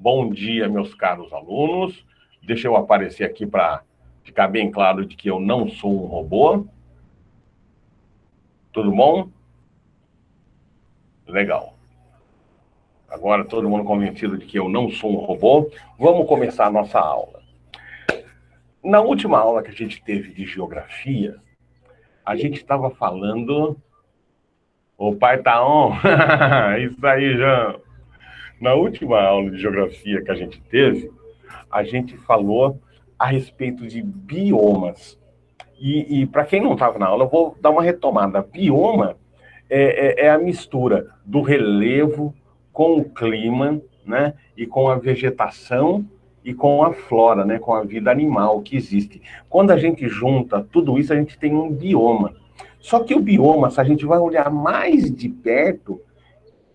Bom dia, meus caros alunos. Deixa eu aparecer aqui para ficar bem claro de que eu não sou um robô. Tudo bom? Legal. Agora todo mundo convencido de que eu não sou um robô. Vamos começar a nossa aula. Na última aula que a gente teve de geografia, a gente estava falando... O pai tá on. Isso aí, João. Na última aula de geografia que a gente teve, a gente falou a respeito de biomas. E para quem não estava na aula, eu vou dar uma retomada. Bioma é a mistura do relevo com o clima, né? E com a vegetação e com a flora, né? Com a vida animal que existe. Quando a gente junta tudo isso, a gente tem um bioma. Só que o bioma, se a gente vai olhar mais de perto,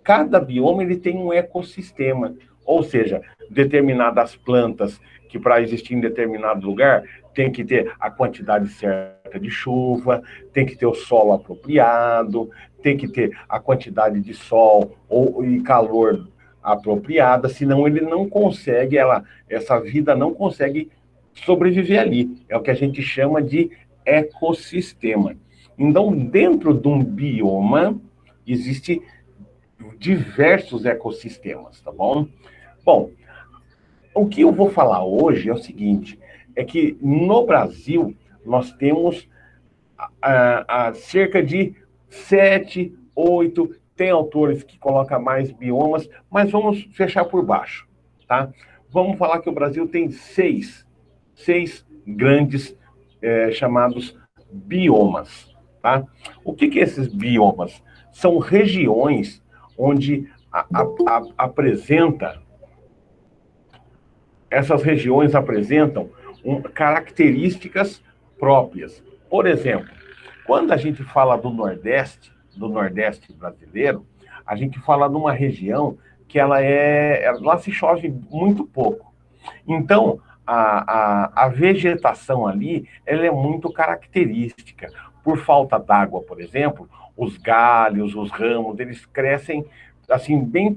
cada bioma ele tem um ecossistema, ou seja, determinadas plantas que para existir em determinado lugar tem que ter a quantidade certa de chuva, tem que ter o solo apropriado, tem que ter a quantidade de sol e calor apropriada, senão ele não consegue, essa vida não consegue sobreviver ali. É o que a gente chama de ecossistema. Então, dentro de um bioma, existe diversos ecossistemas, tá bom? Bom, o que eu vou falar hoje é o seguinte, é que no Brasil nós temos cerca de 7, 8, tem autores que colocam mais biomas, mas vamos fechar por baixo, tá? Vamos falar que o Brasil tem seis grandes chamados biomas, tá? O que esses biomas? São regiões onde essas regiões apresentam características próprias. Por exemplo, quando a gente fala do Nordeste brasileiro, a gente fala de uma região que lá se chove muito pouco. Então, a vegetação ali, ela é muito característica. Por falta d'água, por exemplo, os galhos, os ramos, eles crescem assim bem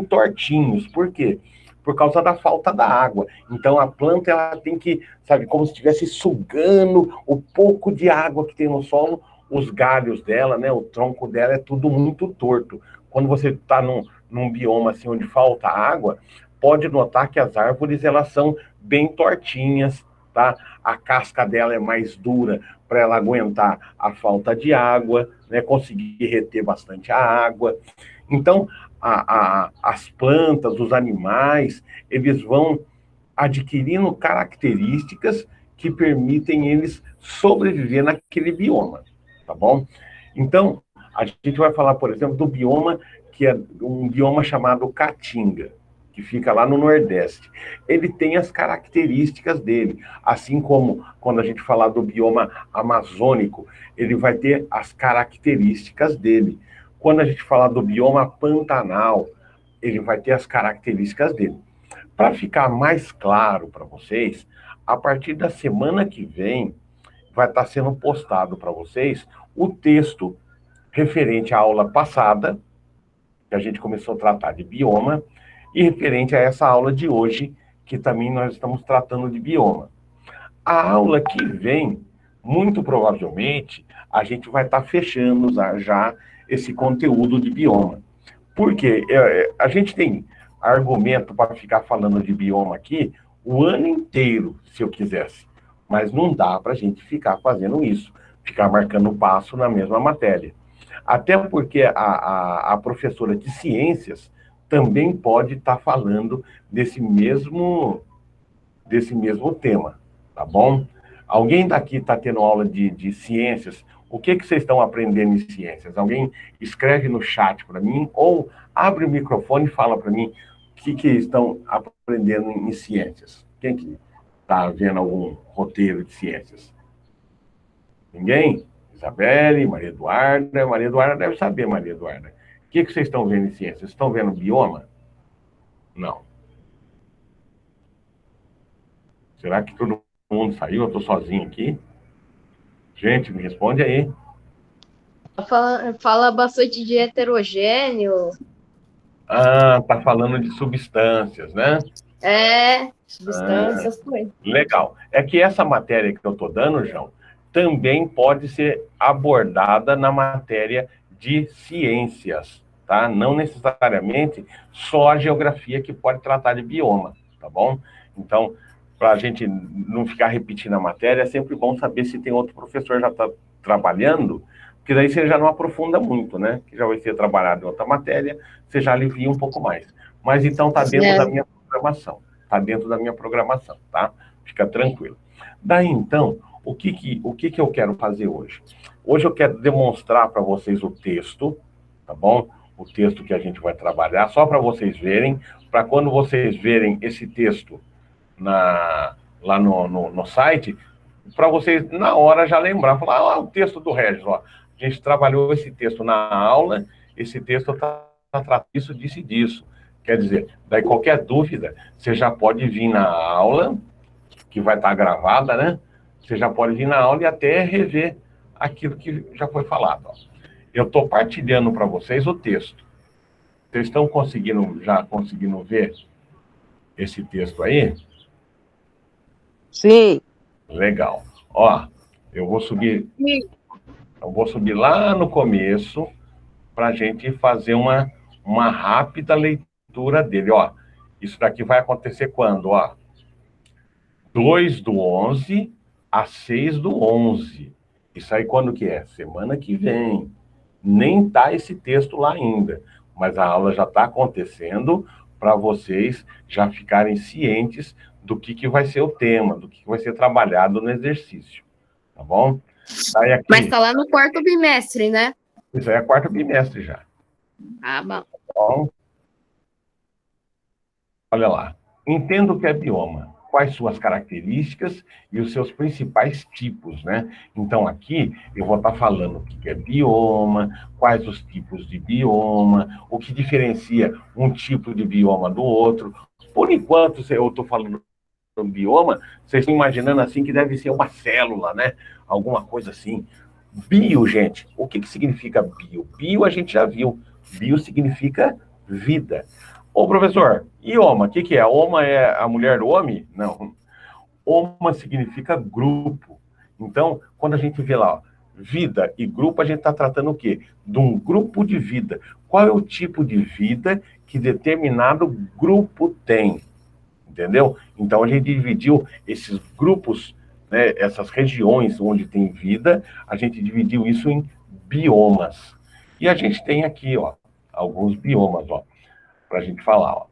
tortinhos. Por quê? Por causa da falta da água. Então a planta ela tem que, sabe, como se estivesse sugando o pouco de água que tem no solo, os galhos dela, né, o tronco dela é tudo muito torto. Quando você está num bioma assim onde falta água, pode notar que as árvores elas são bem tortinhas, tá? A casca dela é mais dura para ela aguentar a falta de água, né? Conseguir reter bastante a água. Então, as plantas, os animais, eles vão adquirindo características que permitem eles sobreviver naquele bioma, tá bom? Então, a gente vai falar, por exemplo, do bioma que é um bioma chamado Caatinga, que fica lá no Nordeste. Ele tem as características dele, assim como quando a gente falar do bioma amazônico, ele vai ter as características dele. Quando a gente falar do bioma Pantanal, ele vai ter as características dele. Para ficar mais claro para vocês, a partir da semana que vem, vai estar sendo postado para vocês o texto referente à aula passada, que a gente começou a tratar de bioma, e referente a essa aula de hoje, que também nós estamos tratando de bioma. A aula que vem, muito provavelmente, a gente vai estar fechando já esse conteúdo de bioma. Por quê? A gente tem argumento para ficar falando de bioma aqui o ano inteiro, se eu quisesse. Mas não dá para a gente ficar fazendo isso, ficar marcando passo na mesma matéria. Até porque a professora de ciências também pode estar falando desse mesmo tema, tá bom? Alguém daqui está tendo aula de ciências? O que vocês estão aprendendo em ciências? Alguém escreve no chat para mim ou abre o microfone e fala para mim o que estão aprendendo em ciências. Quem que está vendo algum roteiro de ciências? Ninguém? Isabelle, Maria Eduarda. Maria Eduarda deve saber, Maria Eduarda. O que vocês estão vendo em ciências? Estão vendo bioma? Não. Será que todo mundo saiu? Eu estou sozinho aqui? Gente, me responde aí. Fala bastante de heterogêneo. Ah, tá falando de substâncias, né? Substâncias, foi. Legal. É que essa matéria que eu estou dando, João, também pode ser abordada na matéria de ciências, tá? Não necessariamente só a geografia que pode tratar de bioma, tá bom? Então, para a gente não ficar repetindo a matéria, é sempre bom saber se tem outro professor já está trabalhando, porque daí você já não aprofunda muito, né? Que já vai ser trabalhado em outra matéria, você já alivia um pouco mais. Mas então está dentro da minha programação. Está dentro da minha programação, tá? Fica tranquilo. Daí, então, o que eu quero fazer hoje? Hoje eu quero demonstrar para vocês o texto, tá bom? O texto que a gente vai trabalhar, só para vocês verem, para quando vocês verem esse texto lá no site, para vocês, na hora, já lembrar, falar, ah, o texto do Regis, ó, a gente trabalhou esse texto na aula, esse texto está tratando isso, disso e disso. Quer dizer, daí qualquer dúvida, você já pode vir na aula, que vai estar gravada, né? Você já pode vir na aula e até rever aquilo que já foi falado. Ó. Eu estou partilhando para vocês o texto. Vocês estão já conseguindo ver esse texto aí? Sim. Legal. Ó, eu vou subir, eu vou subir lá no começo para a gente fazer uma rápida leitura dele. Ó, isso daqui vai acontecer quando? Ó, 2/11 a 6/11. Isso aí quando que é? Semana que vem. Nem tá esse texto lá ainda, mas a aula já está acontecendo para vocês já ficarem cientes do que vai ser o tema, do que vai ser trabalhado no exercício, tá bom? Aí aqui, Mas tá lá no quarto bimestre, né? isso aí é quarto bimestre já. Ah, bom. Bom, olha lá. Entenda o que é bioma, quais suas características e os seus principais tipos, né? Então, aqui eu vou estar falando o que é bioma, quais os tipos de bioma, o que diferencia um tipo de bioma do outro. Por enquanto, eu estou falando do bioma, vocês estão imaginando assim que deve ser uma célula, né? Alguma coisa assim. Bio, gente, o que significa bio? Bio a gente já viu. Bio significa vida. Ô, professor, e Oma? O que é? Oma é a mulher do homem? Não. Oma significa grupo. Então, quando a gente vê lá, ó, vida e grupo, a gente está tratando o quê? De um grupo de vida. Qual é o tipo de vida que determinado grupo tem? Entendeu? Então, a gente dividiu esses grupos, né, essas regiões onde tem vida, a gente dividiu isso em biomas. E a gente tem aqui, ó, alguns biomas, ó, para a gente falar, ó.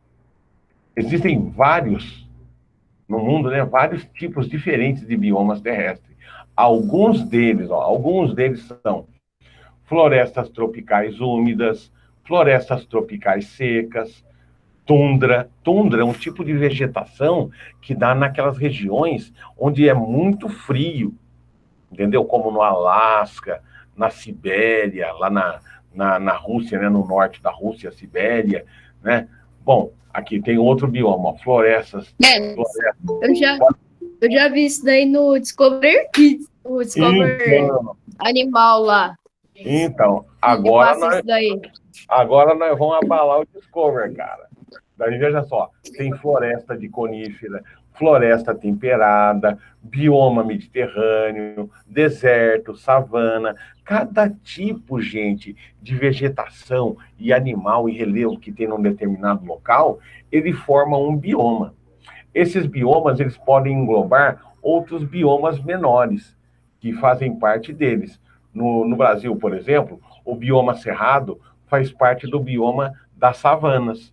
Existem vários, no mundo, né, vários tipos diferentes de biomas terrestres. Alguns deles são florestas tropicais úmidas, florestas tropicais secas, tundra. Tundra é um tipo de vegetação que dá naquelas regiões onde é muito frio, entendeu? Como no Alasca, na Sibéria, lá na Rússia, né? No norte da Rússia, Sibéria, né? Bom, aqui tem outro bioma, florestas. Eu já vi isso daí no Discovery Kids, o Discovery Animal lá. Então, agora nós vamos abalar o Discovery, cara. Daí, veja só, tem floresta de conífera, floresta temperada, bioma mediterrâneo, deserto, savana. Cada tipo, gente, de vegetação e animal e relevo que tem num determinado local, ele forma um bioma. Esses biomas, eles podem englobar outros biomas menores, que fazem parte deles. No Brasil, por exemplo, o bioma cerrado faz parte do bioma das savanas.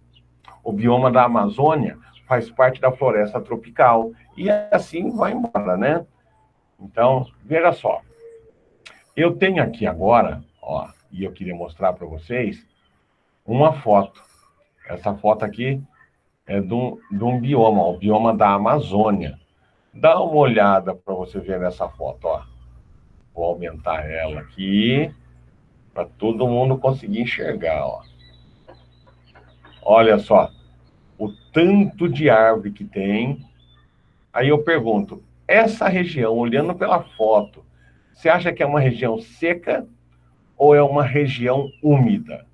O bioma da Amazônia faz parte da floresta tropical. E assim vai embora, né? Então, veja só. Eu tenho aqui agora, ó, e eu queria mostrar para vocês, uma foto. Essa foto aqui é de um bioma, ó, o bioma da Amazônia. Dá uma olhada para você ver nessa foto, ó. Vou aumentar ela aqui para todo mundo conseguir enxergar, ó. Olha só, o tanto de árvore que tem. Aí eu pergunto, essa região, olhando pela foto, você acha que é uma região seca ou é uma região úmida?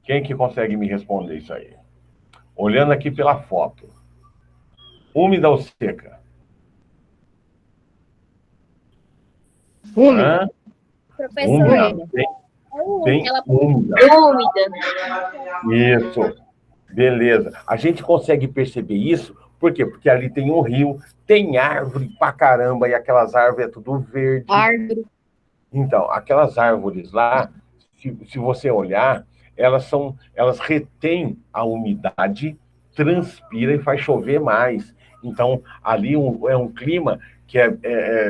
Quem que consegue me responder isso aí? Olhando aqui pela foto. Úmida ou seca? Úmida. Úmida. Úmida. Bem úmida. Isso. Beleza. A gente consegue perceber isso, por quê? Porque ali tem um rio, tem árvore pra caramba, e aquelas árvores é tudo verde. Árvore. Então, aquelas árvores lá, se você olhar, elas retêm a umidade, transpira e faz chover mais. Então, ali é um clima que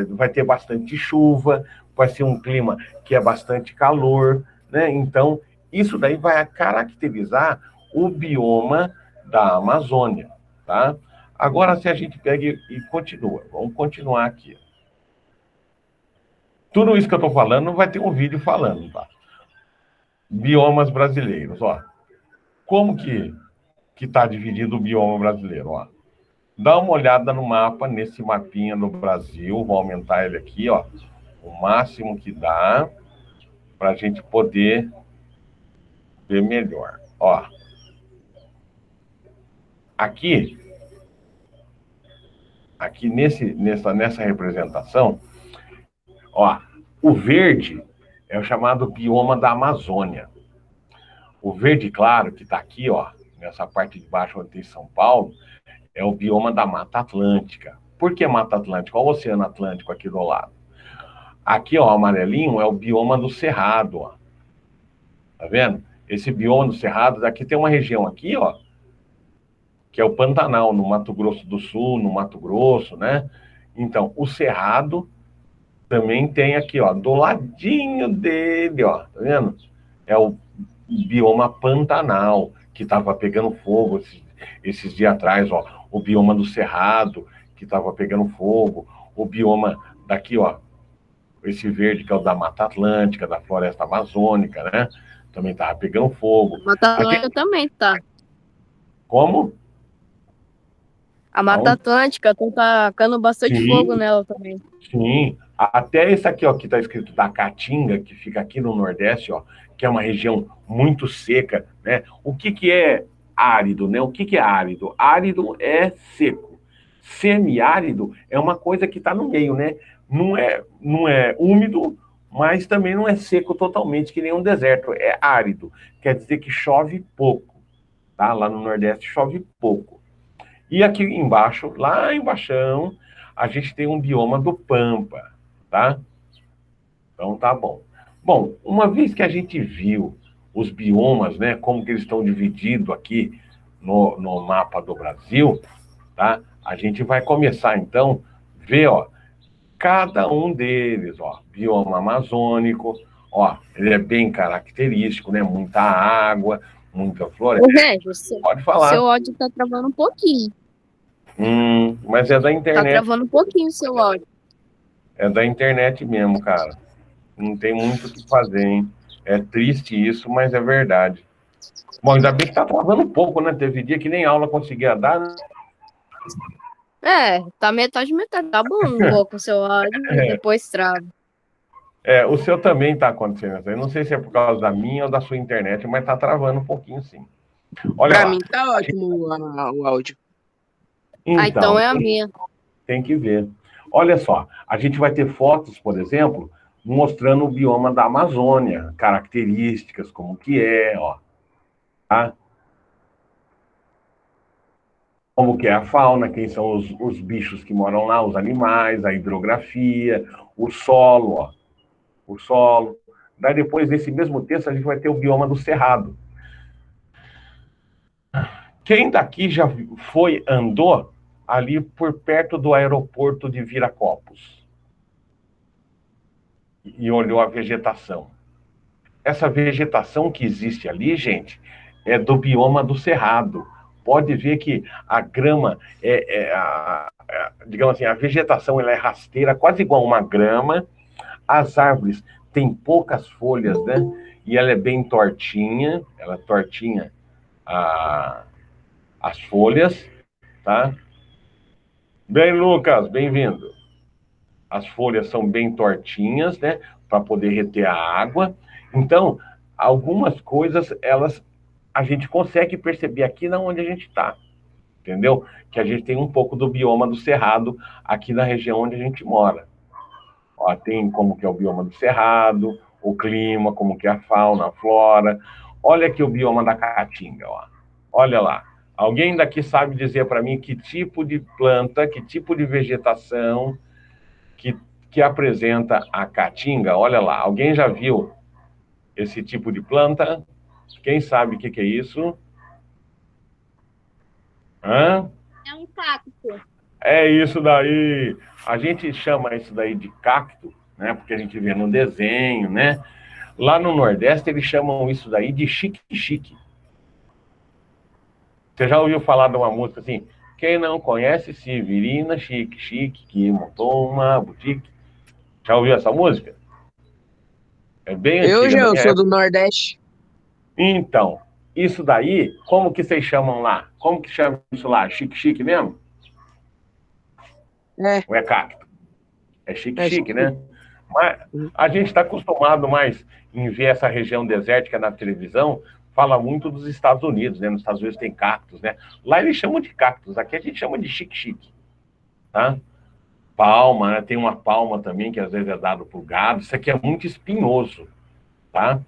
vai ter bastante chuva, vai ser um clima que é bastante calor, né? Então, isso daí vai caracterizar o bioma da Amazônia, tá? Agora, se a gente pega e continua, vamos continuar aqui. Tudo isso que eu estou falando vai ter um vídeo falando, tá? Biomas brasileiros, ó. Como que está dividido o bioma brasileiro, ó? Dá uma olhada no mapa, nesse mapinha do Brasil, vou aumentar ele aqui, ó, o máximo que dá, para a gente poder ver melhor, ó. Aqui nessa representação, ó, o verde é o chamado bioma da Amazônia. O verde claro que está aqui, ó, nessa parte de baixo onde tem São Paulo, é o bioma da Mata Atlântica. Por que Mata Atlântica? Olha o Oceano Atlântico aqui do lado. Aqui, ó, o amarelinho é o bioma do Cerrado, ó. Tá vendo? Esse bioma do Cerrado, daqui tem uma região aqui, ó, que é o Pantanal, no Mato Grosso do Sul, no Mato Grosso, né? Então, o Cerrado também tem aqui, ó, do ladinho dele, ó, tá vendo? É o bioma Pantanal, que estava pegando fogo esses dias atrás, ó, o bioma do Cerrado, que estava pegando fogo, o bioma daqui, ó, esse verde que é o da Mata Atlântica, da Floresta Amazônica, né? Também estava pegando fogo. Mata Atlântica também tá. Como? A Mata Atlântica tá tacando bastante fogo nela também. Sim, até esse aqui, ó, que está escrito da Caatinga, que fica aqui no Nordeste, ó, que é uma região muito seca, né? O que é árido, né? O que é árido? Árido é seco. Semiárido é uma coisa que está no meio, né? Não é úmido, mas também não é seco totalmente, que nem um deserto. É árido. Quer dizer que chove pouco, tá? Lá no Nordeste chove pouco. E aqui embaixo, lá embaixo, a gente tem um bioma do Pampa, tá? Então tá bom. Bom, uma vez que a gente viu os biomas, né, como que eles estão divididos aqui no mapa do Brasil, tá? A gente vai começar, então, ver, ó, cada um deles, ó, bioma amazônico, ó, ele é bem característico, né? Muita água, muita floresta. Pode falar. Seu áudio tá travando um pouquinho. Mas é da internet. Tá travando um pouquinho o seu áudio. É da internet mesmo, cara. Não tem muito o que fazer, hein? É triste isso, mas é verdade. Bom, ainda bem que tá travando um pouco, né? Teve dia que nem aula conseguia dar, né? Tá metade. Tá bom um pouco o seu áudio, depois trava. O seu também tá acontecendo isso aí. Não sei se é por causa da minha ou da sua internet, mas tá travando um pouquinho, sim. Olha pra lá. Mim tá ótimo o áudio. Então é a minha. Tem que ver. Olha só, a gente vai ter fotos, por exemplo, mostrando o bioma da Amazônia, características, como que é, ó. Tá? Como que é a fauna, quem são os bichos que moram lá, os animais, a hidrografia, o solo, ó. O solo. Daí depois, nesse mesmo texto, a gente vai ter o bioma do Cerrado. Quem daqui já andou ali por perto do aeroporto de Viracopos e olhou a vegetação? Essa vegetação que existe ali, gente, é do bioma do Cerrado. Pode ver que a grama digamos assim, a vegetação ela é rasteira, quase igual uma grama. As árvores têm poucas folhas, né? E ela é bem tortinha, ela é tortinha as folhas, tá? Bem, Lucas, bem-vindo. As folhas são bem tortinhas, né? Para poder reter a água. Então, algumas coisas, elas a gente consegue perceber aqui na onde a gente está, entendeu? Que a gente tem um pouco do bioma do Cerrado aqui na região onde a gente mora. Ó, tem como que é o bioma do Cerrado, o clima, como que é a fauna, a flora. Olha aqui o bioma da Caatinga, ó. Olha lá. Alguém daqui sabe dizer para mim que tipo de planta, que tipo de vegetação que apresenta a Caatinga? Olha lá. Alguém já viu esse tipo de planta? Quem sabe o que é isso? Hã? É um cacto. É isso daí. A gente chama isso daí de cacto, né? Porque a gente vê no desenho, né? Lá no Nordeste eles chamam isso daí de chique-chique. Você já ouviu falar de uma música assim? Quem não conhece Severina Chique-Chique, que montou uma boutique. Já ouviu essa música? É bem antiga da Eu minha sou época. do Nordeste. Então, isso daí, como que vocês chamam lá? Como que chama isso lá? Chique-chique mesmo? É, Ou é cacto? É é chique-chique, né? Mas a gente está acostumado mais em ver essa região desértica na televisão, fala muito dos Estados Unidos, né? Nos Estados Unidos tem cactos, né? Lá eles chamam de cactos, aqui a gente chama de chique-chique, tá? Palma, né? Tem uma palma também, que às vezes é dado por gado, isso aqui é muito espinhoso, tá?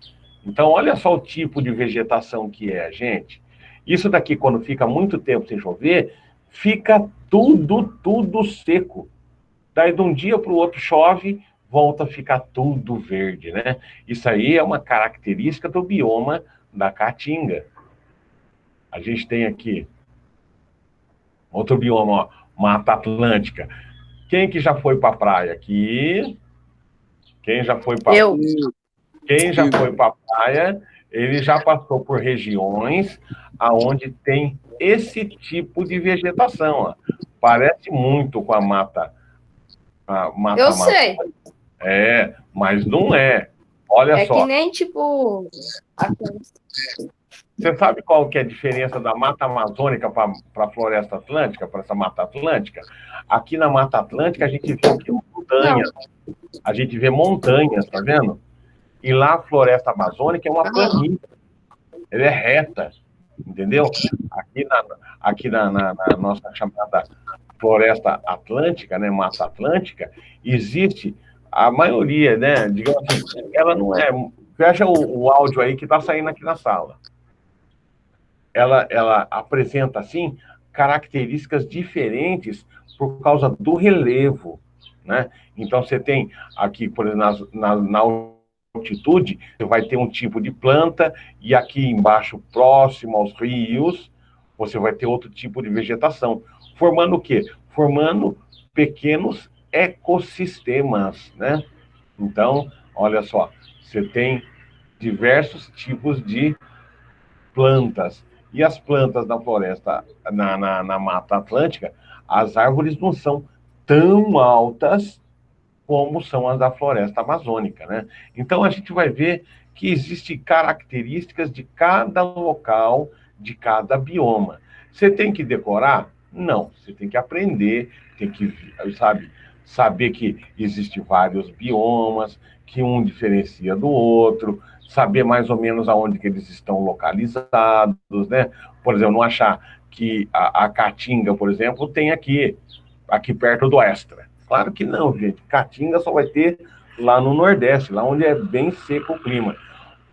Então, olha só o tipo de vegetação que é, gente. Isso daqui, quando fica muito tempo sem chover, fica tudo seco. Daí, de um dia para o outro, chove, volta a ficar tudo verde, né? Isso aí é uma característica do bioma da Caatinga. A gente tem aqui outro bioma, ó, Mata Atlântica. Quem que já foi para a praia aqui? Quem já foi para Eu. Quem já foi para a praia, ele já passou por regiões aonde tem esse tipo de vegetação, ó. Parece muito com a mata Eu amazônica. sei. É, mas não é. Olha É que só, nem, tipo... você sabe qual que é a diferença da mata amazônica para a floresta atlântica, para essa mata atlântica? Aqui na mata atlântica a gente vê o quê? Não. Montanhas. A gente vê montanhas, tá vendo? E lá a floresta amazônica é uma planície. Ela é reta, entendeu? Aqui na nossa chamada floresta atlântica, né, Mata Atlântica, existe a maioria, né, digamos assim, ela não é... Veja o áudio aí que está saindo aqui na sala. Ela apresenta, assim, características diferentes por causa do relevo, né? Então, você tem aqui, por exemplo, na altitude, você vai ter um tipo de planta, e aqui embaixo, próximo aos rios, você vai ter outro tipo de vegetação. Formando o quê? Formando pequenos ecossistemas, né? Então, olha só, você tem diversos tipos de plantas. E as plantas na floresta, na Mata Atlântica, as árvores não são tão altas como são as da floresta amazônica, né? Então a gente vai ver que existem características de cada local, de cada bioma. Você tem que decorar? Não, você tem que aprender, tem que, saber que existem vários biomas, que um diferencia do outro, saber mais ou menos aonde que eles estão localizados, né? Por exemplo, não achar que a Caatinga, por exemplo, tem aqui perto do Extra. Claro que não, gente. Caatinga só vai ter lá no Nordeste, lá onde é bem seco o clima.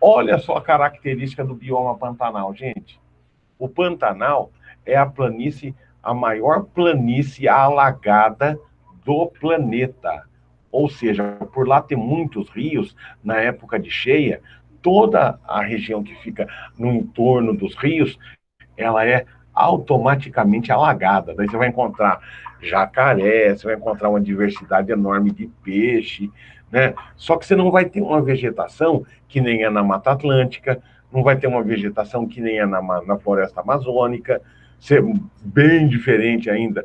Olha só a característica do bioma Pantanal, gente. O Pantanal é a maior planície alagada do planeta. Ou seja, por lá ter muitos rios, na época de cheia, toda a região que fica no entorno dos rios, ela é automaticamente alagada. Daí você vai encontrar jacaré, você vai encontrar uma diversidade enorme de peixe, né? Só que você não vai ter uma vegetação que nem é na Mata Atlântica, não vai ter uma vegetação que nem é na floresta amazônica, ser bem diferente ainda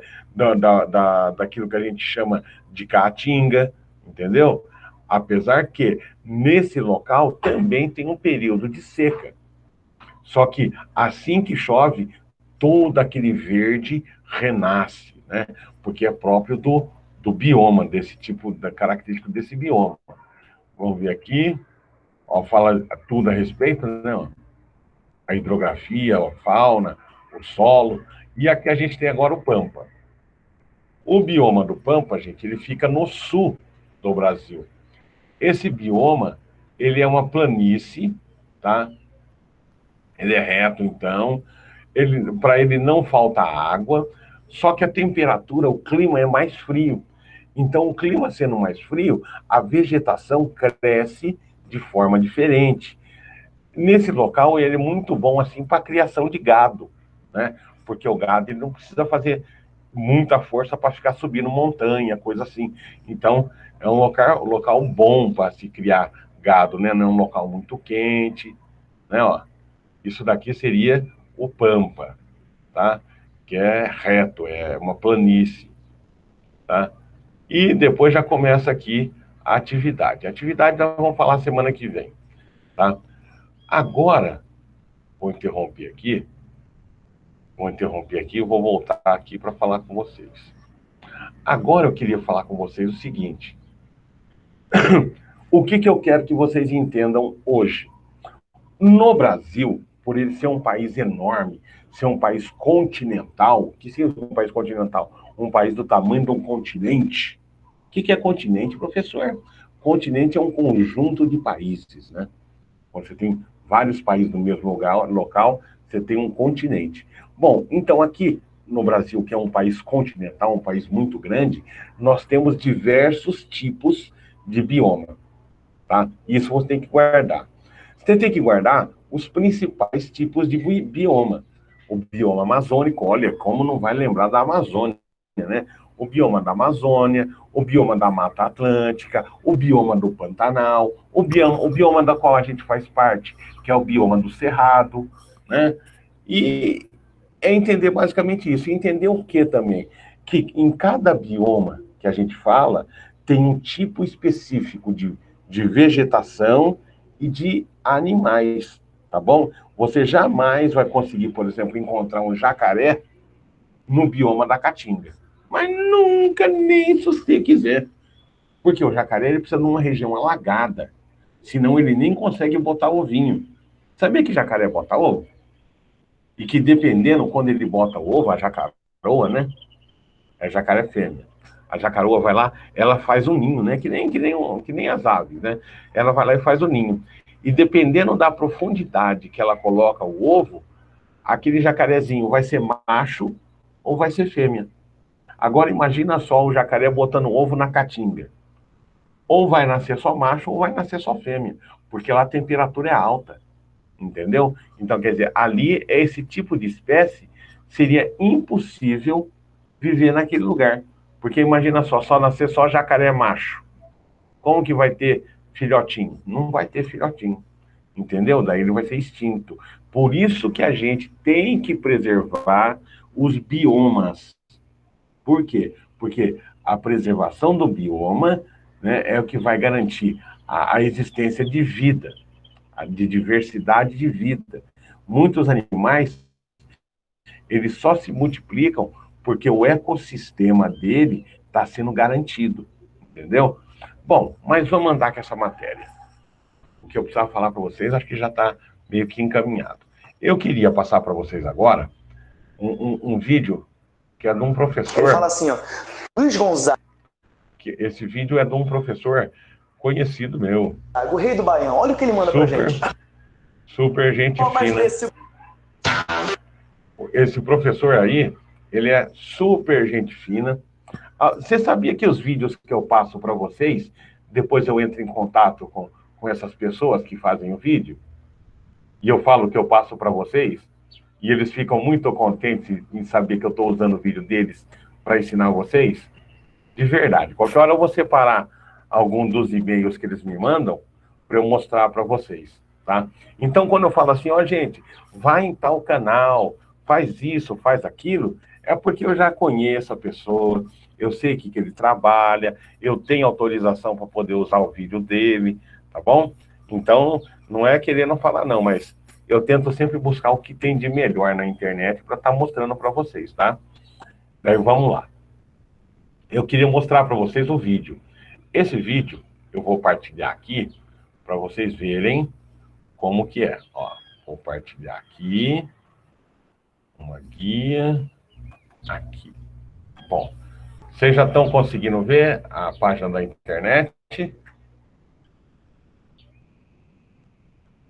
daquilo que a gente chama de caatinga, entendeu? Apesar que nesse local também tem um período de seca. Só que assim que chove, todo aquele verde renasce, né? Porque é próprio do bioma, desse tipo, da característica desse bioma. Vamos ver aqui. Ó, fala tudo a respeito, né? a hidrografia, a fauna, o solo. E aqui a gente tem agora o Pampa. O bioma do Pampa, gente, ele fica no sul do Brasil. Esse bioma, ele é uma planície, tá? Ele é reto, então. Para ele não falta água, só que a temperatura, o clima é mais frio. Então, o clima sendo mais frio, a vegetação cresce de forma diferente. Nesse local, ele é muito bom assim para a criação de gado, né? Porque o gado ele não precisa fazer muita força para ficar subindo montanha, coisa assim. Então, é um local bom para se criar gado, né? Não é um local muito quente, né? Ó, isso daqui seria o Pampa, tá? Que é reto, é uma planície, tá? E depois já começa aqui a atividade. A atividade nós vamos falar semana que vem, tá? Agora, vou interromper aqui, e vou voltar aqui para falar com vocês. Agora eu queria falar com vocês o seguinte: o que eu quero que vocês entendam hoje? No Brasil, por ele ser um país enorme, ser um país continental, que seja um país continental, um país do tamanho de um continente. O que é continente, professor? Continente é um conjunto de países, né? Quando você tem vários países no mesmo local, você tem um continente. Bom, então aqui no Brasil, que é um país continental, um país muito grande, nós temos diversos tipos de bioma, tá? Isso você tem que guardar. Você tem que guardar os principais tipos de bioma. O bioma amazônico, olha, como não vai lembrar da Amazônia, né? O bioma da Amazônia, o bioma da Mata Atlântica, o bioma do Pantanal, o bioma da qual a gente faz parte, que é o bioma do Cerrado, né? E é entender basicamente isso. E entender o que também? Que em cada bioma que a gente fala, tem um tipo específico de vegetação e de animais, tá bom? Você jamais vai conseguir, por exemplo, encontrar um jacaré no bioma da Caatinga. Mas nunca, nem se você quiser. Porque o jacaré ele precisa de uma região alagada. Senão ele nem consegue botar ovinho. Sabia que jacaré bota ovo? E que dependendo, quando ele bota ovo, a jacaroa, né? É jacaré fêmea. A jacaroa vai lá, ela faz um ninho, né? Que nem as aves, né? Ela vai lá e faz o ninho. E dependendo da profundidade que ela coloca o ovo, aquele jacarezinho vai ser macho ou vai ser fêmea. Agora imagina só o jacaré botando ovo na caatinga. Ou vai nascer só macho ou vai nascer só fêmea, porque lá a temperatura é alta, entendeu? Então, quer dizer, ali, esse tipo de espécie, seria impossível viver naquele lugar. Porque imagina só nascer só jacaré macho. Como que vai ter filhotinho? Não vai ter filhotinho, entendeu? Daí ele vai ser extinto. Por isso que a gente tem que preservar os biomas. Por quê? Porque a preservação do bioma, né, é o que vai garantir a existência de vida, de diversidade de vida. Muitos animais, eles só se multiplicam porque o ecossistema dele está sendo garantido, entendeu? Bom, mas vamos andar com essa matéria. O que eu precisava falar para vocês, acho que já está meio que encaminhado. Eu queria passar para vocês agora um vídeo que é de um professor... Ele fala assim, ó, Luiz Gonzaga. Esse vídeo é de um professor conhecido meu. O rei do Baião, olha o que ele manda pra gente. Super gente fina. Esse professor aí, ele é super gente fina. Você sabia que os vídeos que eu passo para vocês, depois eu entro em contato com essas pessoas que fazem o vídeo, e eu falo que eu passo para vocês, e eles ficam muito contentes em saber que eu estou usando o vídeo deles para ensinar vocês? De verdade. Qualquer hora eu vou separar algum dos e-mails que eles me mandam para eu mostrar para vocês, tá? Então, quando eu falo assim, ó, gente, vai em tal canal, faz isso, faz aquilo, é porque eu já conheço a pessoa, eu sei que ele trabalha, eu tenho autorização para poder usar o vídeo dele, tá bom? Então, não é querendo falar não, mas eu tento sempre buscar o que tem de melhor na internet para estar mostrando para vocês, tá? Daí vamos lá. Eu queria mostrar para vocês o vídeo. Esse vídeo eu vou partilhar aqui para vocês verem como que é. Ó, Vou partilhar aqui. Uma guia. Aqui. Bom, vocês já estão conseguindo ver a página da internet?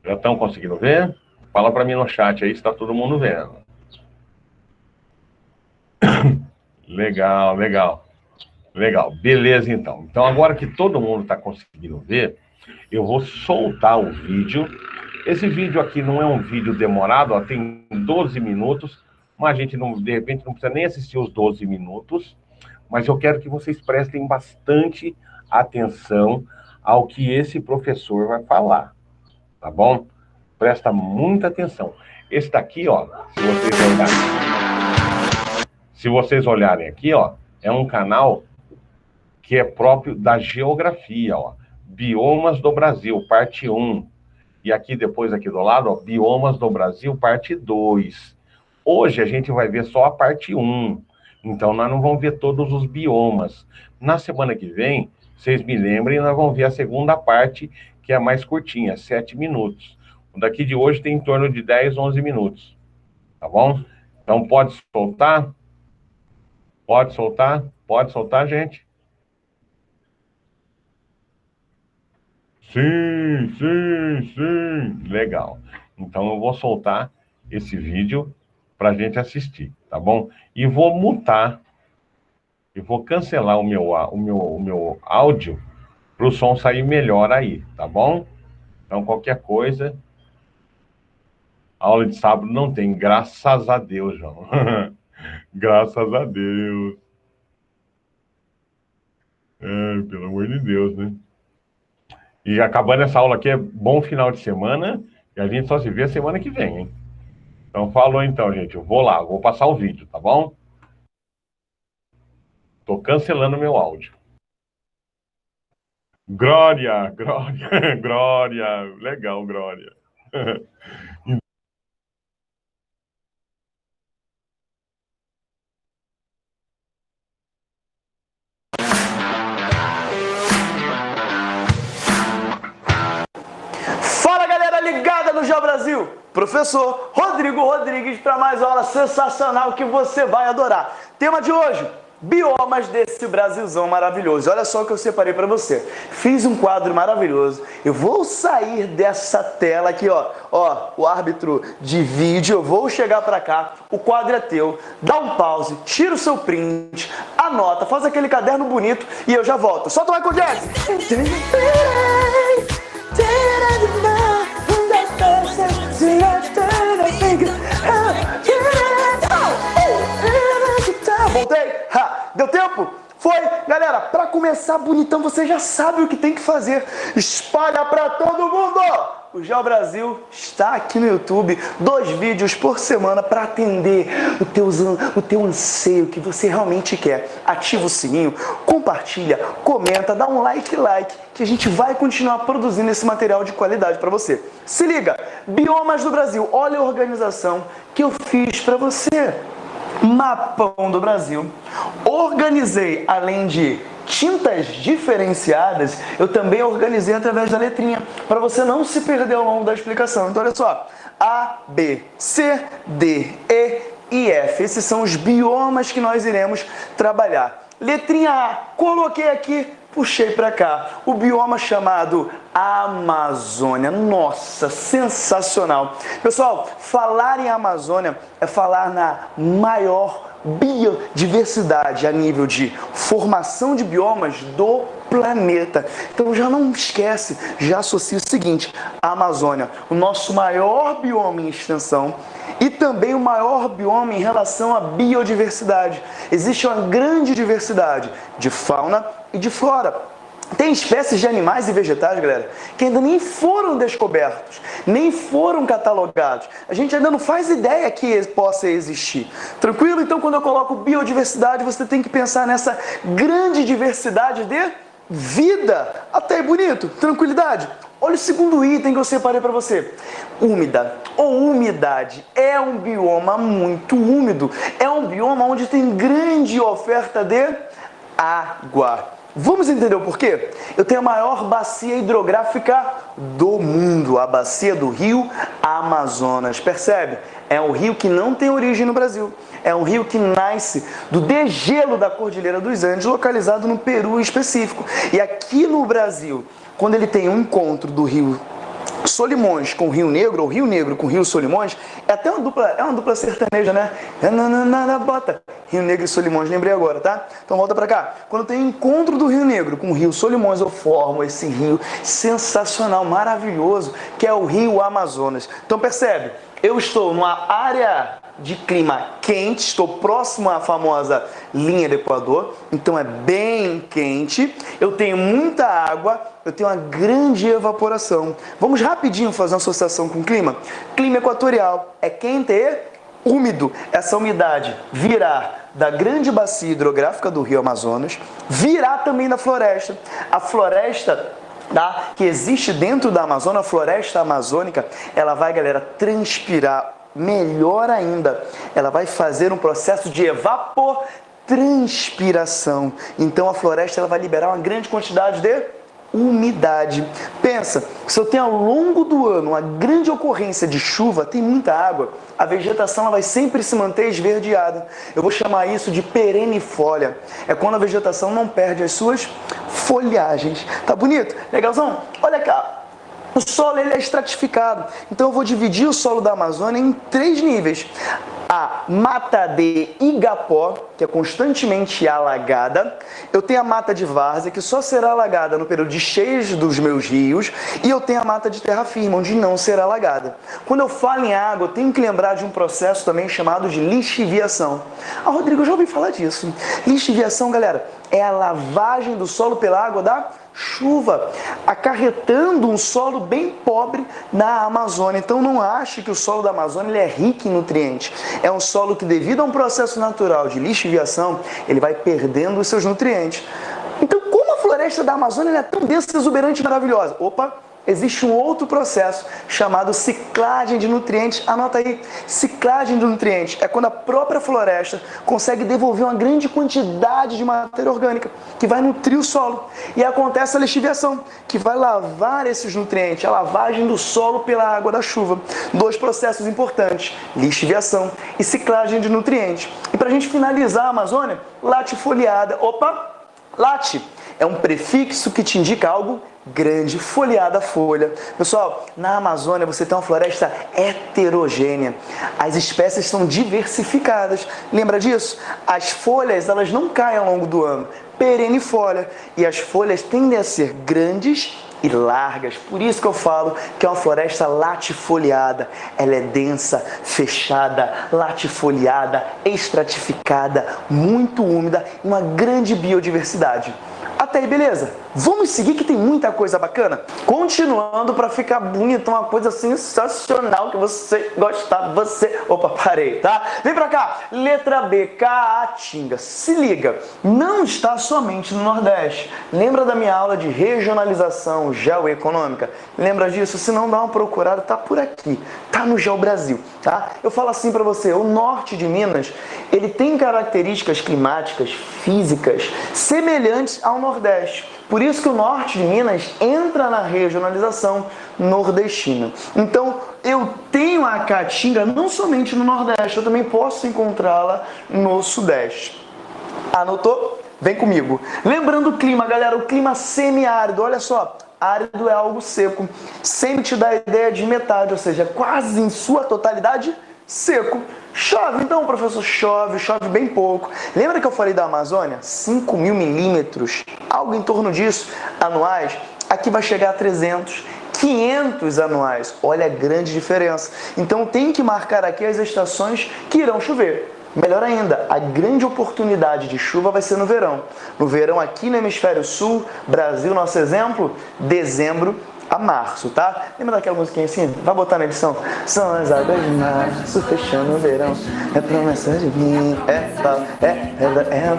Já estão conseguindo ver? Fala para mim no chat aí se está todo mundo vendo. Legal, legal. Legal, beleza então. Então agora que todo mundo está conseguindo ver, eu vou soltar o vídeo. Esse vídeo aqui não é um vídeo demorado, ó, tem 12 minutos, mas a gente não, de repente não precisa nem assistir os 12 minutos, mas eu quero que vocês prestem bastante atenção ao que esse professor vai falar, tá bom? Presta muita atenção. Esse daqui, ó, se vocês olharem aqui, ó, é um canal que é próprio da geografia, ó. Biomas do Brasil, parte 1. E aqui depois, aqui do lado, ó, Biomas do Brasil, parte 2. Hoje a gente vai ver só a parte 1. Então nós não vamos ver todos os biomas. Na semana que vem, vocês me lembrem, nós vamos ver a segunda parte, que é mais curtinha, 7 minutos. O daqui de hoje tem em torno de 10, 11 minutos. Tá bom? Então pode soltar? Pode soltar? Pode soltar, gente? Sim, sim, sim. Legal. Então eu vou soltar esse vídeo para a gente assistir, tá bom? E vou mutar, e vou cancelar o meu áudio para o som sair melhor aí, tá bom? Então qualquer coisa, aula de sábado não tem, graças a Deus, João. Graças a Deus. Pelo amor de Deus, né? E acabando essa aula aqui, é bom final de semana, e a gente só se vê a semana que vem, hein? Então, falou então, gente. Eu vou lá, vou passar o vídeo, tá bom? Tô cancelando meu áudio. Glória, glória, glória. Legal, glória. Fala, galera ligada no GeoBrasil! Professor Rodrigo Rodrigues para mais uma aula sensacional que você vai adorar. Tema de hoje: biomas desse Brasilzão maravilhoso. Olha só o que eu separei para você. Fiz um quadro maravilhoso. Eu vou sair dessa tela aqui, ó, o árbitro de vídeo. Eu vou chegar para cá. O quadro é teu. Dá um pause, tira o seu print, anota, faz aquele caderno bonito e eu já volto. Solta o Michael Jackson. Voltei? Deu tempo? Foi? Galera, para começar bonitão, você já sabe o que tem que fazer. Espalha para todo mundo! O GeoBrasil está aqui no YouTube, 2 vídeos por semana para atender o teu anseio que você realmente quer. Ativa o sininho, compartilha, comenta, dá um like, que a gente vai continuar produzindo esse material de qualidade para você. Se liga, Biomas do Brasil, olha a organização que eu fiz para você. Mapão do Brasil. Organizei, além de tintas diferenciadas, eu também organizei através da letrinha, para você não se perder ao longo da explicação. Então, olha só. A, B, C, D, E e F. Esses são os biomas que nós iremos trabalhar. Letrinha A, coloquei aqui, puxei para cá. O bioma chamado Amazônia. Nossa, sensacional. Pessoal, falar em Amazônia é falar na maior biodiversidade a nível de formação de biomas do planeta. Então já não esquece, já associa o seguinte: a Amazônia, o nosso maior bioma em extensão e também o maior bioma em relação à biodiversidade. Existe uma grande diversidade de fauna e de flora. Tem espécies de animais e vegetais, galera, que ainda nem foram descobertos, nem foram catalogados. A gente ainda não faz ideia que possa existir. Tranquilo? Então, quando eu coloco biodiversidade, você tem que pensar nessa grande diversidade de vida. Até aí bonito? Tranquilidade? Olha o segundo item que eu separei para você. Úmida ou umidade. É um bioma muito úmido. É um bioma onde tem grande oferta de água. Vamos entender o porquê? Eu tenho a maior bacia hidrográfica do mundo, a bacia do rio Amazonas. Percebe? É um rio que não tem origem no Brasil. É um rio que nasce do degelo da Cordilheira dos Andes, localizado no Peru em específico. E aqui no Brasil, quando ele tem um encontro do rio Solimões com o Rio Negro, ou Rio Negro com o Rio Solimões, é até uma dupla sertaneja, né? Bota Rio Negro e Solimões, lembrei agora, tá? Então volta pra cá. Quando tem encontro do Rio Negro com o Rio Solimões, eu formo esse rio sensacional, maravilhoso, que é o Rio Amazonas. Então percebe, eu estou numa área de clima quente, estou próximo à famosa linha do Equador, então é bem quente, eu tenho muita água, eu tenho uma grande evaporação. Vamos rapidinho fazer uma associação com o clima? Clima equatorial é quente e úmido. Essa umidade virá da grande bacia hidrográfica do Rio Amazonas, virá também da floresta. A floresta que existe dentro da Amazônia, a floresta amazônica, ela vai, galera, transpirar. Melhor ainda, ela vai fazer um processo de evapotranspiração. Então a floresta ela vai liberar uma grande quantidade de umidade. Pensa, se eu tenho ao longo do ano uma grande ocorrência de chuva, tem muita água, a vegetação ela vai sempre se manter esverdeada. Eu vou chamar isso de perenifolia. É quando a vegetação não perde as suas folhagens. Tá bonito? Legalzão? Olha cá. O solo ele é estratificado, então eu vou dividir o solo da Amazônia em 3 níveis. A mata de Igapó, que é constantemente alagada. Eu tenho a mata de várzea, que só será alagada no período de cheias dos meus rios. E eu tenho a mata de terra firme, onde não será alagada. Quando eu falo em água, eu tenho que lembrar de um processo também chamado de lixiviação. Ah, Rodrigo, eu já ouvi falar disso. Lixiviação, galera, é a lavagem do solo pela água da chuva, acarretando um solo bem pobre na Amazônia. Então não ache que o solo da Amazônia ele é rico em nutrientes. É um solo que, devido a um processo natural de lixiviação, ele vai perdendo os seus nutrientes. Então, como a floresta da Amazônia é tão densa, exuberante e maravilhosa? Opa! Existe um outro processo chamado ciclagem de nutrientes. Anota aí, ciclagem de nutrientes é quando a própria floresta consegue devolver uma grande quantidade de matéria orgânica que vai nutrir o solo. E acontece a lixiviação, que vai lavar esses nutrientes, a lavagem do solo pela água da chuva. 2 processos importantes, lixiviação e ciclagem de nutrientes. E para a gente finalizar a Amazônia, latifoliada. Opa, late é um prefixo que te indica algo grande, folheada folha. Pessoal, na Amazônia você tem uma floresta heterogênea. As espécies são diversificadas. Lembra disso? As folhas, elas não caem ao longo do ano. Perenifolia. E as folhas tendem a ser grandes e largas. Por isso que eu falo que é uma floresta latifoliada. Ela é densa, fechada, latifoliada, estratificada, muito úmida e uma grande biodiversidade. Até aí, beleza? Vamos seguir que tem muita coisa bacana? Continuando para ficar bonito, uma coisa sensacional que você gostar, você... Opa, parei, tá? Vem pra cá. Letra B, Caatinga. Se liga, não está somente no Nordeste. Lembra da minha aula de regionalização geoeconômica? Lembra disso? Se não, dá uma procurada, tá por aqui. Tá no Geo Brasil, tá? Eu falo assim para você, o norte de Minas, ele tem características climáticas, físicas, semelhantes ao Nordeste. Por isso que o norte de Minas entra na regionalização nordestina. Então, eu tenho a caatinga não somente no Nordeste, eu também posso encontrá-la no Sudeste. Anotou? Vem comigo. Lembrando o clima, galera, o clima semiárido, olha só. Árido é algo seco. Semi te dá a ideia de metade, ou seja, quase em sua totalidade seco. Chove, então, professor, chove bem pouco. Lembra que eu falei da Amazônia? 5.000 milímetros, algo em torno disso, anuais. Aqui vai chegar a 300, 500 anuais. Olha a grande diferença. Então, tem que marcar aqui as estações que irão chover. Melhor ainda, a grande oportunidade de chuva vai ser no verão. No verão aqui no hemisfério sul, Brasil, nosso exemplo, dezembro a março, tá? Lembra daquela musiquinha assim? Vai botar na edição. São as águas de março, fechando o verão. É promessa de mim.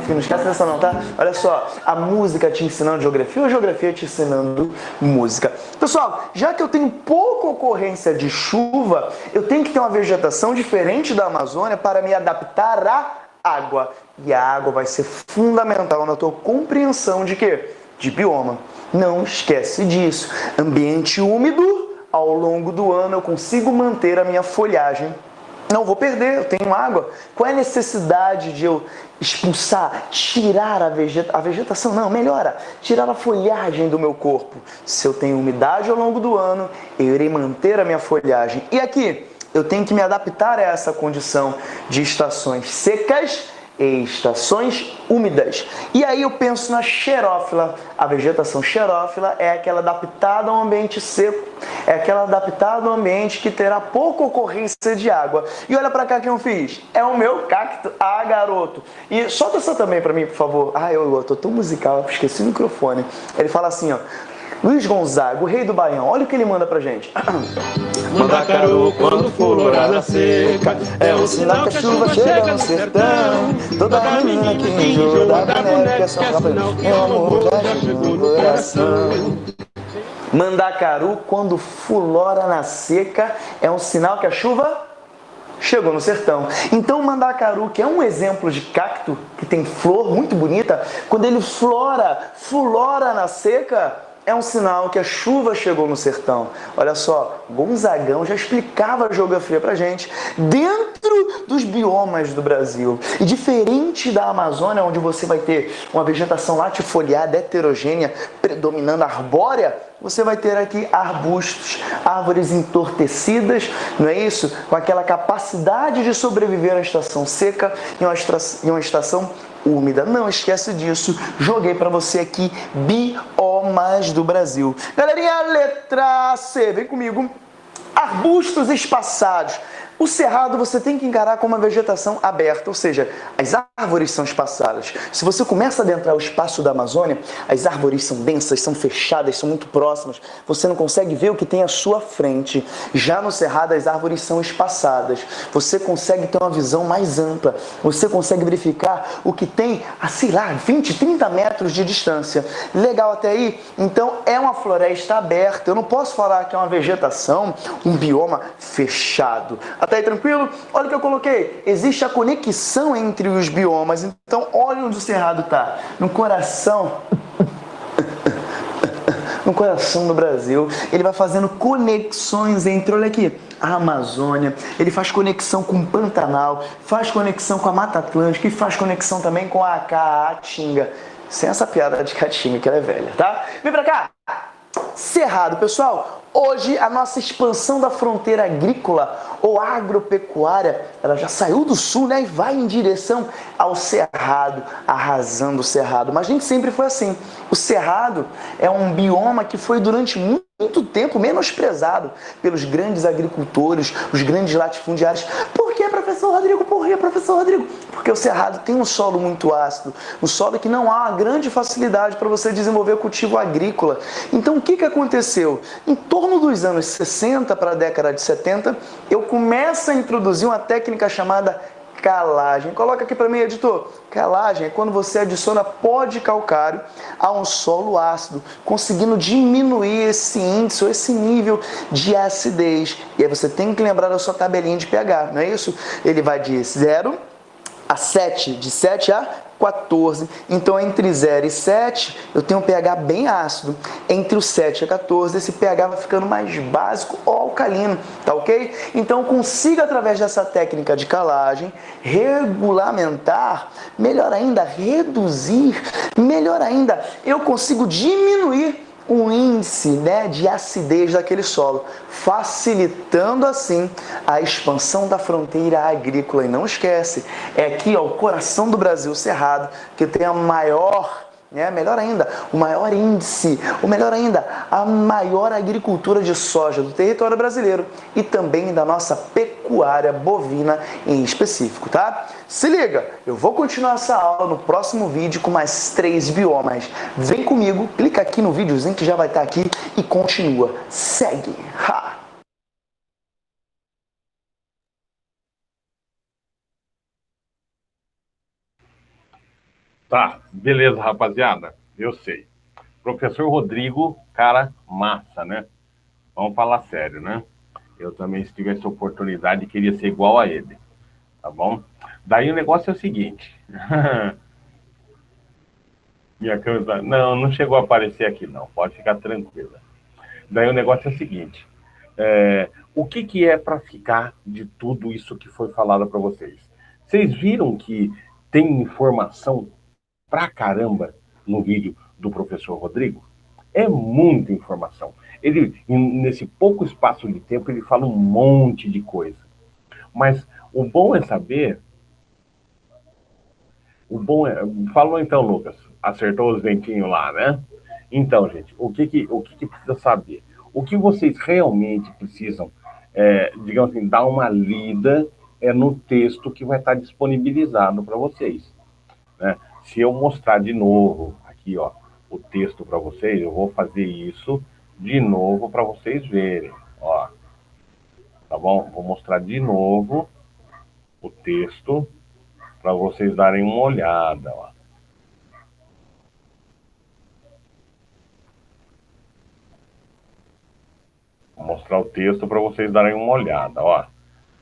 Não esquece dessa não, tá? Olha só, a música te ensinando geografia ou a geografia te ensinando música? Pessoal, já que eu tenho pouca ocorrência de chuva, eu tenho que ter uma vegetação diferente da Amazônia para me adaptar à água. E a água vai ser fundamental na tua compreensão de quê? De bioma. Não esquece disso. Ambiente úmido, ao longo do ano eu consigo manter a minha folhagem. Não vou perder, eu tenho água. Qual é a necessidade de eu expulsar, tirar a vegetação? Não, melhora, tirar a folhagem do meu corpo. Se eu tenho umidade ao longo do ano, eu irei manter a minha folhagem. E aqui, eu tenho que me adaptar a essa condição de estações secas e estações úmidas. E aí eu penso na xerófila. A vegetação xerófila é aquela adaptada ao ambiente seco, é aquela adaptada ao ambiente que terá pouca ocorrência de água. E olha pra cá que eu fiz. É o meu cacto. Ah, garoto. E solta essa também pra mim, por favor. Ah, eu tô tão musical, esqueci o microfone. Ele fala assim, ó. Luiz Gonzaga, o rei do Baião, olha o que ele manda pra gente. Mandacaru, quando florar na seca, é um sinal que a chuva chega no sertão. Toda menina que enjoa da boneca, que é só sinal que o amor já chegou no coração. Mandacaru, quando fulora na seca, é um sinal que a chuva chegou no sertão. Então o mandacaru, que é um exemplo de cacto, que tem flor muito bonita, quando ele fulora na seca, é um sinal que a chuva chegou no sertão. Olha só, Gonzagão já explicava a geografia pra gente dentro dos biomas do Brasil. E diferente da Amazônia, onde você vai ter uma vegetação latifoliada, heterogênea, predominando arbórea, você vai ter aqui arbustos, árvores entorpecidas, não é isso? Com aquela capacidade de sobreviver à estação seca e uma estação úmida. Não esquece disso. Joguei para você aqui biomas do Brasil. Galerinha, letra C, vem comigo. Arbustos espaçados. O cerrado você tem que encarar como uma vegetação aberta, ou seja, as árvores são espaçadas. Se você começa a adentrar o espaço da Amazônia, as árvores são densas, são fechadas, são muito próximas. Você não consegue ver o que tem à sua frente. Já no cerrado, as árvores são espaçadas. Você consegue ter uma visão mais ampla. Você consegue verificar o que tem a, sei lá, 20, 30 metros de distância. Legal até aí? Então, é uma floresta aberta. Eu não posso falar que é uma vegetação, um bioma fechado. Até aí tranquilo? Olha o que eu coloquei. Existe a conexão entre os biomas. Então, olha onde o cerrado está. No coração. No coração do Brasil. Ele vai fazendo conexões entre, olha aqui, a Amazônia. Ele faz conexão com o Pantanal. Faz conexão com a Mata Atlântica. E faz conexão também com a Caatinga. Sem essa piada de Caatinga, que ela é velha, tá? Vem pra cá. Cerrado, pessoal. Hoje a nossa expansão da fronteira agrícola ou agropecuária, ela já saiu do sul, né, e vai em direção ao cerrado, arrasando o cerrado. Mas nem sempre foi assim. O cerrado é um bioma que foi durante muito tempo menosprezado pelos grandes agricultores, os grandes latifundiários. Por que, professor Rodrigo? Por que, professor Rodrigo? Porque o cerrado tem um solo muito ácido, um solo que não há uma grande facilidade para você desenvolver cultivo agrícola. Então, o que aconteceu? Em torno dos anos 60 para a década de 70, eu começo a introduzir uma técnica chamada calagem. Coloca aqui para mim, editor. Calagem é quando você adiciona pó de calcário a um solo ácido, conseguindo diminuir esse índice ou esse nível de acidez. E aí você tem que lembrar da sua tabelinha de pH, não é isso? Ele vai de 0 a 7, de 7 a 14. Então, entre 0 e 7, eu tenho um pH bem ácido. Entre o 7 e 14, esse pH vai ficando mais básico ou alcalino, tá ok? Então, eu consigo, através dessa técnica de calagem, regulamentar, melhor ainda, reduzir, melhor ainda, eu consigo diminuir o índice, né, de acidez daquele solo, facilitando assim a expansão da fronteira agrícola. E não esquece, é aqui, ó, o coração do Brasil, Cerrado, que tem a maior, né, melhor ainda, o maior índice, ou melhor ainda, a maior agricultura de soja do território brasileiro e também da nossa pecuária bovina em específico, tá? Se liga, eu vou continuar essa aula no próximo vídeo com mais 3 biomas. Vem comigo, clica aqui no videozinho que já vai estar aqui e continua. Segue! Ha! Tá, beleza, rapaziada. Eu sei. Professor Rodrigo, cara massa, né? Vamos falar sério, né? Eu também, se tivesse oportunidade, queria ser igual a ele, tá bom? Daí o negócio é o seguinte. Minha câmera... Não chegou a aparecer aqui, não. Pode ficar tranquila. Daí o negócio é o seguinte. O que é para ficar de tudo isso que foi falado para vocês? Vocês viram que tem informação pra caramba no vídeo do professor Rodrigo? É muita informação. Ele, nesse pouco espaço de tempo, ele fala um monte de coisa. Mas o bom é saber... Falou então, Lucas. Acertou os dentinhos lá, né? Então, gente, o que precisa saber? O que vocês realmente precisam, digamos assim, dar uma lida no texto que vai estar disponibilizado para vocês, né? Se eu mostrar de novo aqui, ó, o texto para vocês, eu vou fazer isso de novo para vocês verem, ó. Tá bom? Vou mostrar de novo o texto para vocês darem uma olhada, ó. Vou mostrar o texto para vocês darem uma olhada, ó.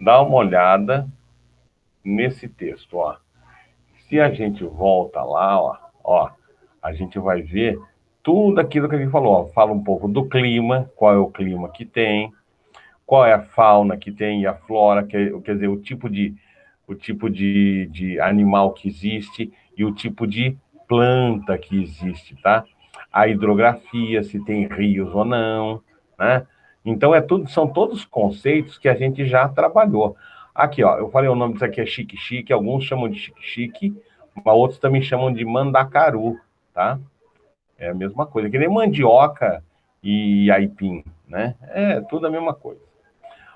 Dá uma olhada nesse texto, ó. Se a gente volta lá, ó, a gente vai ver tudo aquilo que a gente falou, ó. Fala um pouco do clima, qual é o clima que tem, qual é a fauna que tem e a flora, quer dizer, o tipo de animal que existe e o tipo de planta que existe, tá? A hidrografia, se tem rios ou não, né? Então, são todos conceitos que a gente já trabalhou. Aqui, ó, eu falei o nome disso aqui é xique-xique, alguns chamam de xique-xique, mas outros também chamam de mandacaru, tá? É a mesma coisa, que nem mandioca e aipim, né? É tudo a mesma coisa.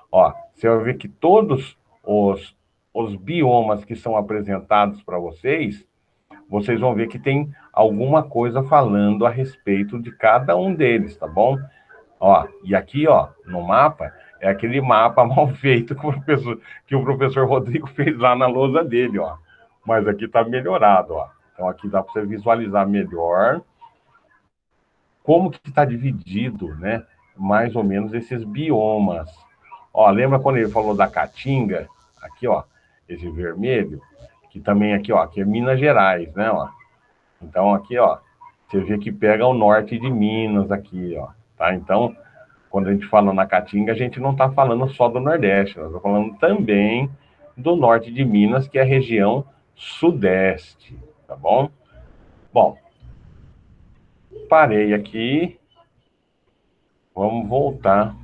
Ó, você vai ver que todos os biomas que são apresentados para vocês vão ver que tem alguma coisa falando a respeito de cada um deles, tá bom? Ó, e aqui, ó, no mapa, é aquele mapa mal feito que o professor Rodrigo fez lá na lousa dele, ó. Mas aqui tá melhorado, ó. Então aqui dá para você visualizar melhor como que está dividido, né? Mais ou menos esses biomas. Ó, lembra quando ele falou da caatinga? Aqui, ó, esse vermelho, que também aqui, ó, aqui é Minas Gerais, né, ó. Então aqui, ó, você vê que pega o norte de Minas aqui, ó. Tá? Então, quando a gente fala na Caatinga, a gente não está falando só do Nordeste, nós estamos falando também do norte de Minas, que é a região Sudeste, tá bom? Bom, parei aqui. Vamos voltar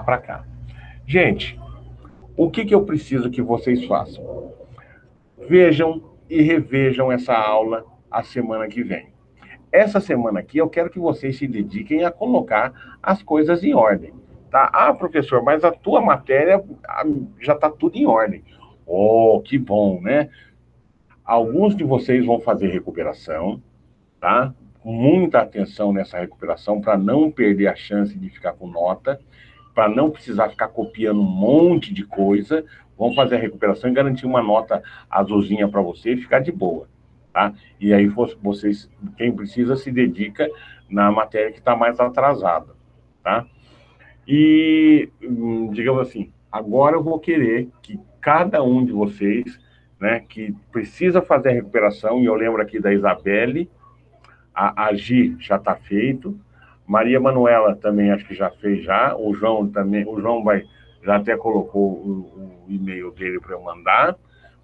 para cá. Gente, o que eu preciso que vocês façam? Vejam e revejam essa aula a semana que vem. Essa semana aqui eu quero que vocês se dediquem a colocar as coisas em ordem, tá? Ah, professor, mas a tua matéria já está tudo em ordem. Oh, que bom, né? Alguns de vocês vão fazer recuperação, tá? Muita atenção nessa recuperação para não perder a chance de ficar com nota, para não precisar ficar copiando um monte de coisa. Vamos fazer a recuperação e garantir uma nota azulzinha para você e ficar de boa, tá? E aí vocês, quem precisa, se dedica na matéria que está mais atrasada, tá? E, digamos assim, agora eu vou querer que cada um de vocês, né, que precisa fazer a recuperação, e eu lembro aqui da Isabelle, a Gi já está feito, Maria Manuela também acho que já fez já, o João também, já até colocou o e-mail dele para eu mandar,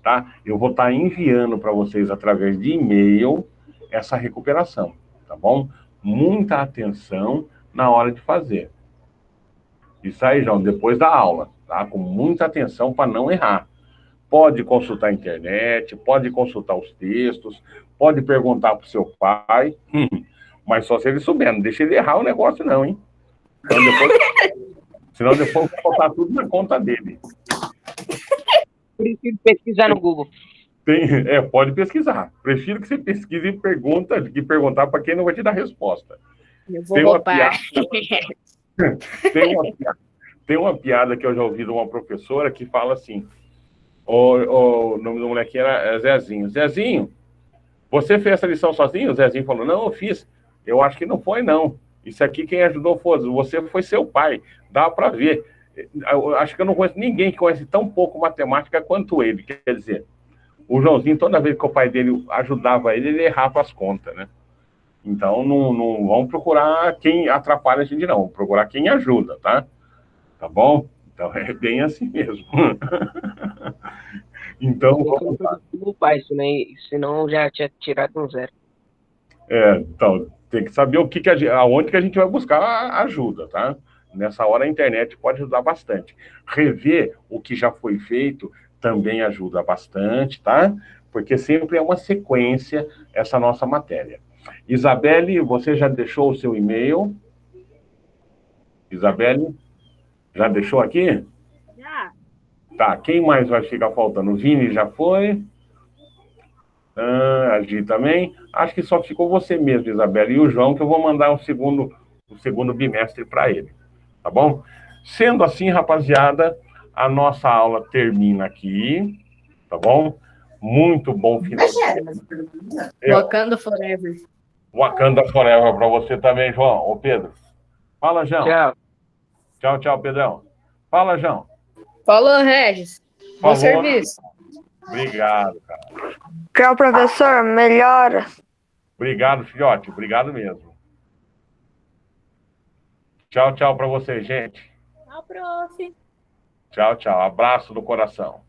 tá? Eu vou estar enviando para vocês através de e-mail essa recuperação, tá bom? Muita atenção na hora de fazer. Isso aí, João, depois da aula, tá? Com muita atenção para não errar. Pode consultar a internet, pode consultar os textos, pode perguntar para o seu pai, mas só se ele souber, não deixa ele errar o negócio não, hein? Senão depois eu vou botar tudo na conta dele. Prefiro pesquisar no Google. Pode pesquisar. Prefiro que você pesquise e perguntar para quem não vai te dar resposta. Eu vou roubar. Tem uma piada que eu já ouvi de uma professora que fala assim, o nome do molequinho era Zezinho. Zezinho, você fez essa lição sozinho? O Zezinho falou, não, eu fiz. Eu acho que não foi, não. Isso aqui quem ajudou foi você, foi seu pai. Dá para ver. Eu acho que eu não conheço ninguém que conhece tão pouco matemática quanto ele. Quer dizer, o Joãozinho, toda vez que o pai dele ajudava ele errava as contas, né? Então, não vamos procurar quem atrapalha a gente, não. Vamos procurar quem ajuda, tá? Tá bom? Então, é bem assim mesmo. Então, vamos lá. Não faz isso, né? Senão já tinha tirado um 0. Então, tem que saber aonde que a gente vai buscar a ajuda, tá? Nessa hora a internet pode ajudar bastante. Rever o que já foi feito também ajuda bastante, tá? Porque sempre é uma sequência essa nossa matéria. Isabelle, você já deixou o seu e-mail? Isabelle, já deixou aqui? Já. Tá, quem mais vai ficar faltando? O Vini já foi? A Gi também. Acho que só ficou você mesmo, Isabela, e o João, que eu vou mandar o segundo bimestre para ele. Tá bom? Sendo assim, rapaziada, a nossa aula termina aqui. Tá bom? Muito bom final. Wakanda Forever. Wakanda Forever para você também, João. Ô, Pedro. Fala, João. Tchau. Tchau, tchau, Pedrão. Fala, João. Falou, Regis. Bom serviço. Obrigado, cara. Tchau, professor. Melhora. Obrigado, filhote. Obrigado mesmo. Tchau, tchau para você, gente. Tchau, prof. Tchau, tchau. Abraço do coração.